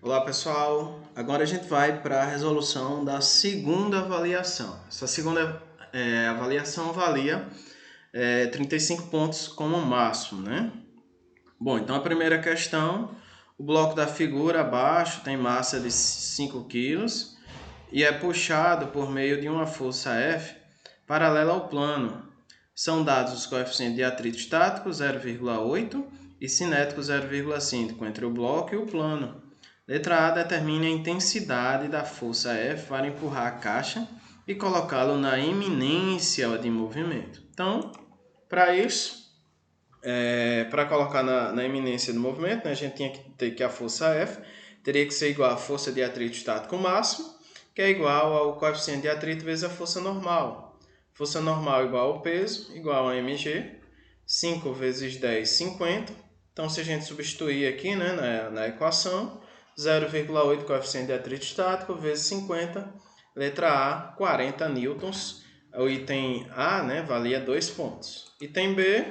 Olá pessoal, agora a gente vai para a resolução da segunda avaliação. Essa segunda avaliação valia 35 pontos como máximo, né? Bom, então a primeira questão, o bloco da figura abaixo tem massa de 5 kg e é puxado por meio de uma força F paralela ao plano. São dados os coeficientes de atrito estático 0,8 e cinético 0,5 entre o bloco e o plano. Letra A determine a intensidade da força F para empurrar a caixa e colocá-lo na iminência de movimento. Então, para isso, para colocar na iminência do movimento, né, a gente tinha que ter que a força F teria que ser igual à força de atrito estático máximo, que é igual ao coeficiente de atrito vezes a força normal. Força normal igual ao peso, igual a mg, 5 vezes 10, 50. Então, se a gente substituir aqui, né, na equação, 0,8 coeficiente de atrito estático vezes 50, letra A, 40 newtons. O item A, né, valia 2 pontos. Item B,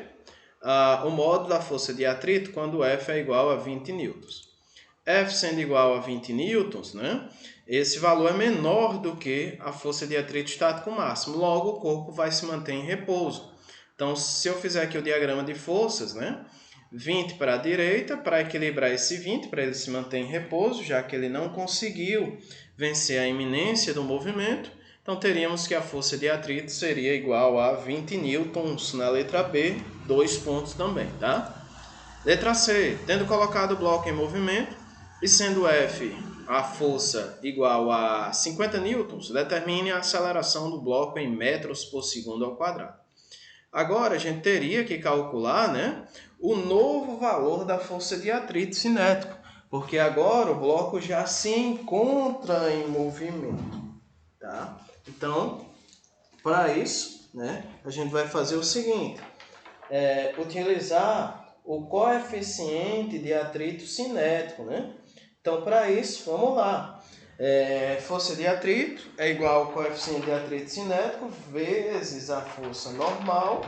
o módulo da força de atrito quando F é igual a 20 newtons. F sendo igual a 20 newtons, né, esse valor é menor do que a força de atrito estático máximo. Logo, o corpo vai se manter em repouso. Então, se eu fizer aqui o diagrama de forças, né, 20 para a direita, para equilibrar esse 20, para ele se manter em repouso, já que ele não conseguiu vencer a iminência do movimento. Então, teríamos que a força de atrito seria igual a 20 newtons na letra B, 2 pontos também, tá? Letra C, tendo colocado o bloco em movimento e sendo F a força igual a 50 newtons, determine a aceleração do bloco em metros por segundo ao quadrado. Agora, a gente teria que calcular, né, o novo valor da força de atrito cinético, porque agora o bloco já se encontra em movimento. Tá? Então, para isso, né, a gente vai fazer o seguinte, utilizar o coeficiente de atrito cinético. Né? Então, para isso, vamos lá. Força de atrito é igual ao coeficiente de atrito cinético vezes a força normal.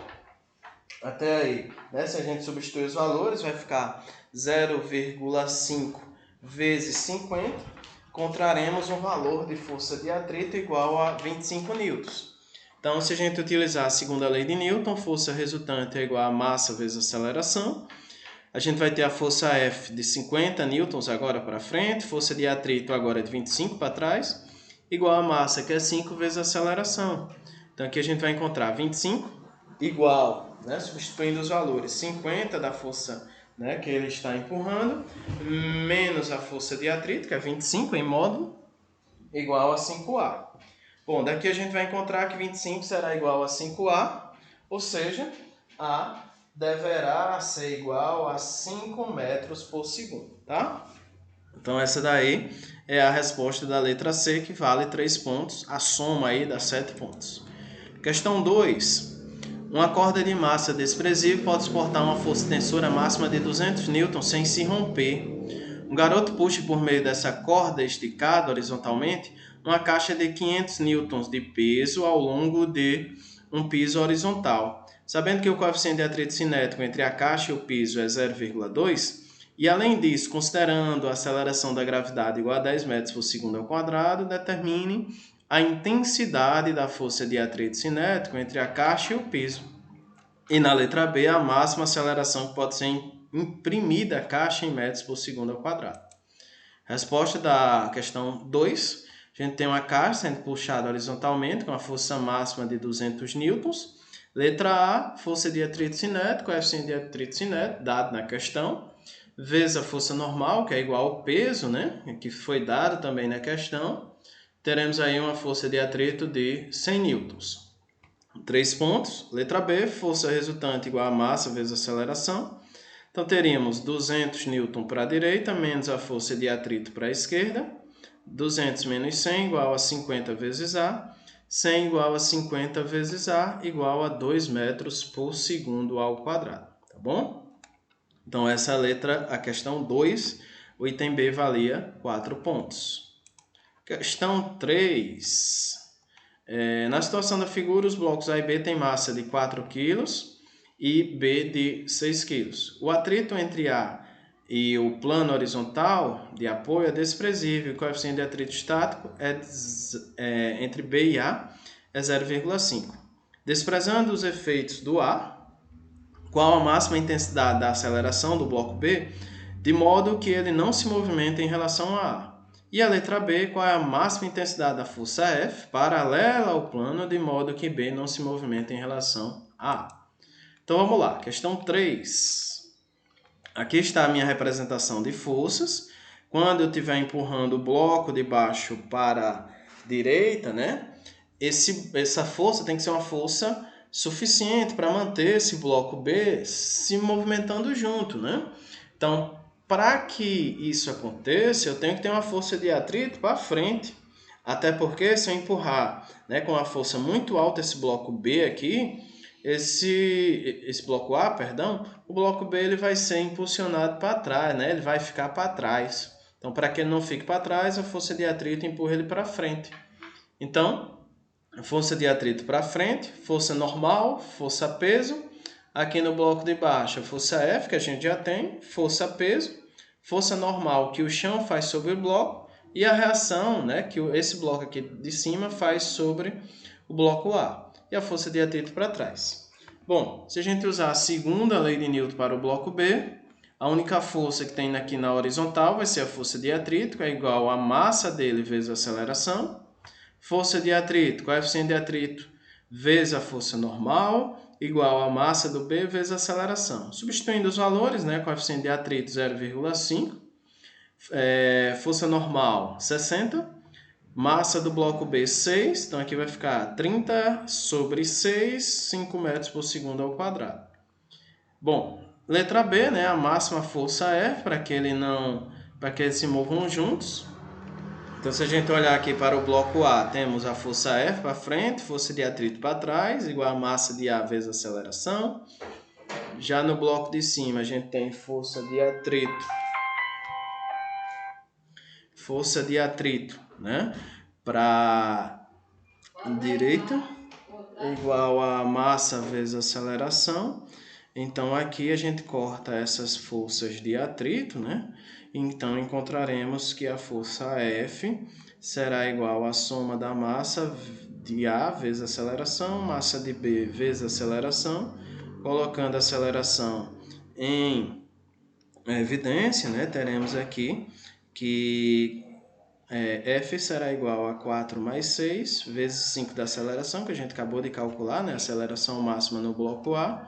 Até aí, né? Se a gente substituir os valores, vai ficar 0,5 vezes 50. Encontraremos um valor de força de atrito igual a 25 newtons. Então, se a gente utilizar a segunda lei de Newton, força resultante é igual a massa vezes aceleração. A gente vai ter a força F de 50 newtons agora para frente, força de atrito agora de 25 para trás, igual a massa, que é 5 vezes a aceleração. Então, aqui a gente vai encontrar 25 igual, né, substituindo os valores, 50 da força, né, que ele está empurrando, menos a força de atrito, que é 25 em módulo, igual a 5A. Bom, daqui a gente vai encontrar que 25 será igual a 5A, ou seja, A deverá ser igual a 5 metros por segundo, tá? Então, essa daí é a resposta da letra C, que vale 3 pontos. A soma aí dá 7 pontos. Questão 2. Uma corda de massa desprezível pode suportar uma força tensora máxima de 200 N sem se romper. Um garoto puxa por meio dessa corda esticada horizontalmente uma caixa de 500 N de peso ao longo de um piso horizontal. Sabendo que o coeficiente de atrito cinético entre a caixa e o piso é 0,2, e além disso, considerando a aceleração da gravidade igual a 10 metros por segundo ao quadrado, determine a intensidade da força de atrito cinético entre a caixa e o piso. E na letra B, a máxima aceleração que pode ser imprimida à caixa em metros por segundo ao quadrado. Resposta da questão 2. A gente tem uma caixa sendo puxada horizontalmente com a força máxima de 200 newtons. Letra A, força de atrito cinético, coeficiente de atrito cinético, dado na questão, vezes a força normal, que é igual ao peso, né, que foi dado também na questão. Teremos aí uma força de atrito de 100 newtons. 3 pontos. Letra B, força resultante igual a massa vezes aceleração. Então, teríamos 200 N para a direita, menos a força de atrito para a esquerda. 200 menos 100 igual a 50 vezes A. 100 igual a 50 vezes A, igual a 2 metros por segundo ao quadrado. Tá bom? Então, essa é a letra, a questão 2. O item B valia 4 pontos. Questão 3. Na situação da figura, os blocos A e B têm massa de 4 kg e B de 6 kg. O atrito entre A e o plano horizontal de apoio é desprezível. O coeficiente de atrito estático entre B e A é 0,5. Desprezando os efeitos do A, qual a máxima intensidade da aceleração do bloco B, de modo que ele não se movimenta em relação a A. E a letra B, qual é a máxima intensidade da força F, paralela ao plano, de modo que B não se movimenta em relação a A. Então vamos lá, questão 3. Aqui está a minha representação de forças. Quando eu estiver empurrando o bloco de baixo para a direita, né? Essa força tem que ser uma força suficiente para manter esse bloco B se movimentando junto, né? Então, para que isso aconteça, eu tenho que ter uma força de atrito para frente. Até porque se eu empurrar, né, com uma força muito alta esse bloco B aqui, esse bloco A, perdão, o bloco B ele vai ser impulsionado para trás, né? Ele vai ficar para trás. Então, para que ele não fique para trás, a força de atrito empurra ele para frente. Então, força de atrito para frente, força normal, força peso. Aqui no bloco de baixo, a força F, que a gente já tem, força peso, força normal que o chão faz sobre o bloco e a reação, né, que esse bloco aqui de cima faz sobre o bloco A. E a força de atrito para trás. Bom, se a gente usar a segunda lei de Newton para o bloco B, a única força que tem aqui na horizontal vai ser a força de atrito, que é igual à massa dele vezes a aceleração. Força de atrito, coeficiente de atrito vezes a força normal, igual à massa do B vezes a aceleração. Substituindo os valores, né, coeficiente de atrito 0,5, força normal 60, massa do bloco B 6, então aqui vai ficar 30 sobre 6, 5 metros por segundo ao quadrado. Bom, letra B, né, a máxima força F para que eles se movam juntos. Então, se a gente olhar aqui para o bloco A, temos a força F para frente, força de atrito para trás, igual a massa de A vezes a aceleração. Já no bloco de cima, a gente tem força de atrito, né, para direita, igual a massa vezes a aceleração. Então, aqui a gente corta essas forças de atrito, né? Então, encontraremos que a força F será igual à soma da massa de A vezes a aceleração, massa de B vezes a aceleração. Colocando a aceleração em evidência, né? Teremos aqui que F será igual a 4 mais 6 vezes 5 da aceleração, que a gente acabou de calcular, né? Aceleração máxima no bloco A.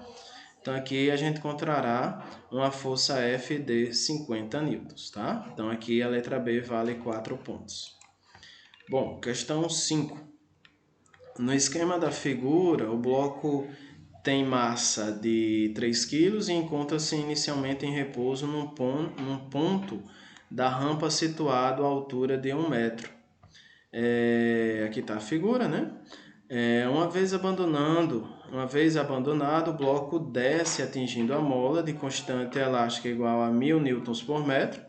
Então, aqui a gente encontrará uma força F de 50 newtons, tá? Então, aqui a letra B vale 4 pontos. Bom, questão 5. No esquema da figura, o bloco tem massa de 3 kg e encontra-se inicialmente em repouso num ponto da rampa situado à altura de 1 metro. Aqui está a figura, né? Uma vez abandonado, o bloco desce atingindo a mola de constante elástica igual a 1000 newtons por metro,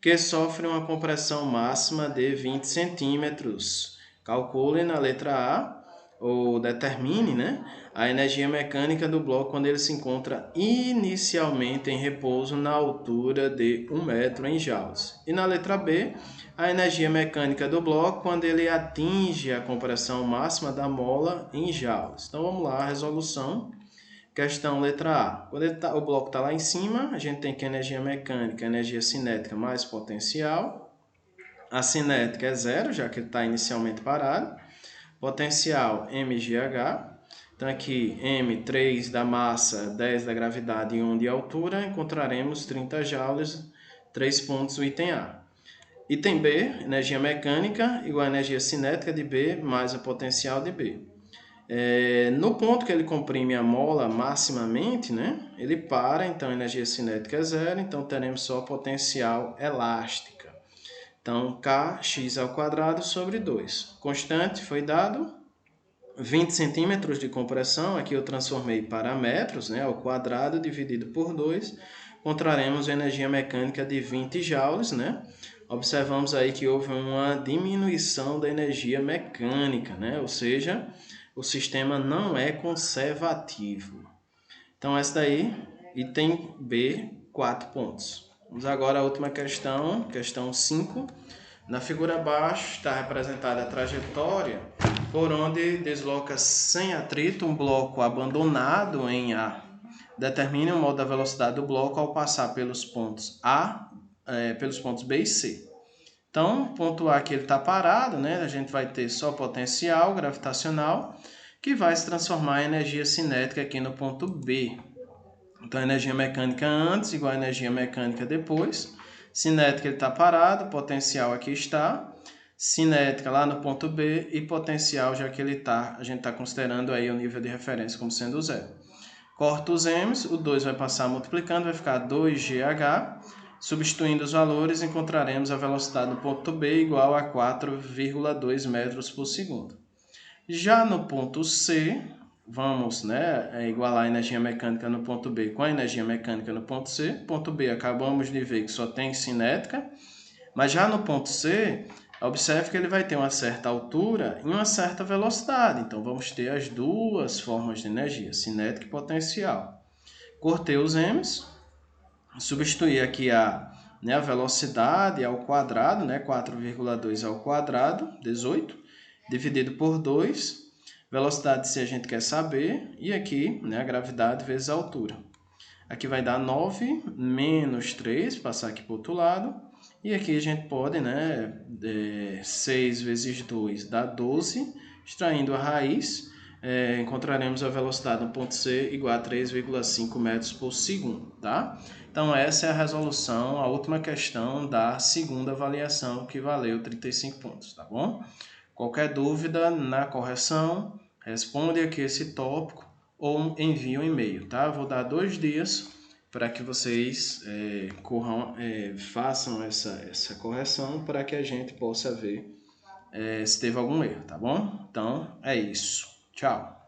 que sofre uma compressão máxima de 20 centímetros. Calcule na letra A, ou determine, né, a energia mecânica do bloco quando ele se encontra inicialmente em repouso na altura de 1 metro em joules. E na letra B, a energia mecânica do bloco quando ele atinge a compressão máxima da mola em joules. Então vamos lá, a resolução. Questão letra A. Quando o bloco está lá em cima, a gente tem que energia mecânica, energia cinética mais potencial. A cinética é zero, já que ele está inicialmente parado. Potencial mgh. Então aqui m 3 da massa, 10 da gravidade e 1 de altura, encontraremos 30 joules, 3 pontos o item A. Item B, energia mecânica igual a energia cinética de B mais a potencial de B. No ponto que ele comprime a mola maximamente, né, ele para, então a energia cinética é zero, então teremos só a potencial elástica. Então, kx² sobre 2. Constante foi dado 20 centímetros de compressão, aqui eu transformei para metros, né, ao quadrado dividido por 2, encontraremos energia mecânica de 20 joules, né? Observamos aí que houve uma diminuição da energia mecânica, né? Ou seja, o sistema não é conservativo. Então, essa daí, item B, 4 pontos. Vamos agora à última questão, questão 5. Na figura abaixo está representada a trajetória por onde desloca sem atrito um bloco abandonado em A. Determine o modo da velocidade do bloco ao passar pelos pontos pelos pontos B e C. Então, ponto A aqui ele está parado, né? A gente vai ter só potencial gravitacional, que vai se transformar em energia cinética aqui no ponto B. Então, energia mecânica antes igual a energia mecânica depois. Cinética ele está parado, potencial aqui está. Cinética lá no ponto B e potencial, já que ele está, a gente está considerando aí o nível de referência como sendo zero. Corta os m's, o 2 vai passar multiplicando, vai ficar 2GH. Substituindo os valores, encontraremos a velocidade no ponto B igual a 4,2 metros por segundo. Já no ponto C, vamos igualar a energia mecânica no ponto B com a energia mecânica no ponto C. Ponto B, acabamos de ver que só tem cinética, mas já no ponto C, observe que ele vai ter uma certa altura e uma certa velocidade. Então, vamos ter as duas formas de energia, cinética e potencial. Cortei os m's, substituir aqui a velocidade ao quadrado, 4,2 ao quadrado, 18, dividido por 2. Velocidade se a gente quer saber, e aqui a gravidade vezes a altura. Aqui vai dar 9 menos 3, passar aqui para o outro lado. E aqui a gente pode, 6 vezes 2 dá 12, extraindo a raiz, encontraremos a velocidade no ponto C igual a 3,5 metros por segundo, tá? Então essa é a resolução, a última questão da segunda avaliação, que valeu 35 pontos, tá bom? Qualquer dúvida na correção, responde aqui esse tópico ou envie um e-mail, tá? Vou dar 2 dias para que vocês façam essa correção para que a gente possa ver se teve algum erro, tá bom? Então, é isso. Tchau!